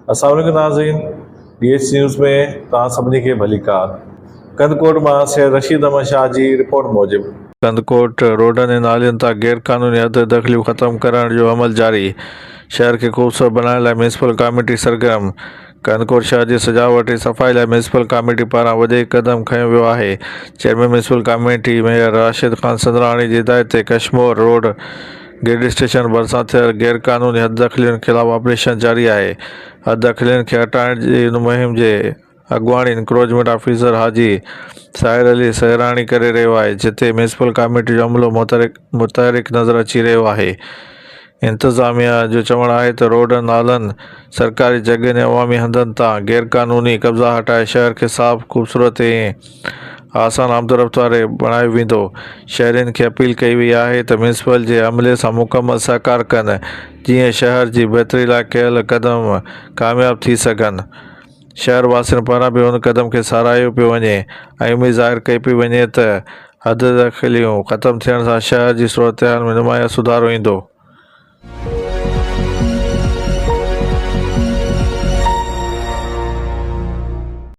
अस्सलाम वालेकुम नाज़रीन, DH न्यूज़ में तव्हां सभिनी खे भली कार। कंदकोट मां सैयद रशीद अहमद शाह जी रिपोर्ट मूजिबि कंदकोट रोडनि ऐं नालियुनि तां गैरकानूनी हद दख़लियूं ख़तमु करण जो अमल जारी। शहर खे ख़ूबसूरत बणाइण लाइ म्यूनिसिपल कमेटी सरगर्म। कंदकोट शहर जी सजावट ऐं सफ़ाई लाइ म्यूनिसिपल कमेटी पारां वॾे क़दम खंयो वियो आहे। Chairman municipal committee mayor Rashid Khan Sandrani ji हिदायत ते कशमोर रोड ग्रेड स्टेशन भरिसां थियल गैरकानूनी हद दख़लियुनि ख़िलाफ़ ऑपरेशन जारी आहे। हद दख़लियुनि खे हटाइण जी इन मुहिम जे अॻुवाणी इंक्रोचमेंट ऑफिसर हाजी साहिर अली सहराणी करे रहियो आहे, जिते म्यूनिसिपल कमेटी जो अमलो मुतहरिक नज़र अची रहियो आहे। इंतिज़ामिया जो चवणु आहे त रोडनि, नालनि, सरकारी जॻहियुनि ऐं अवामी हंधनि तां गैरकानूनी कब्ज़ा हटाए शहर खे साफ़, ख़ूबसूरत ऐं आसान आमदोरफ़्त वारे बणायो वेंदो। शहरियुनि खे अपील कई वई आहे त म्यूनिसिपल जे अमले सां मुकमल सहकार कनि, जीअं शहर जी बहितरी लाइ कयल क़दम कामयाब थी सघनि। शहर वासियुनि पारां बि उन क़दम खे साराहियो पियो वञे ऐं उमेद ज़ाहिर कई पई वञे त हद दख़लियूं ख़तमु थियण सां शहर जी सूरतहाल में नुमाया सुधारो ईंदो।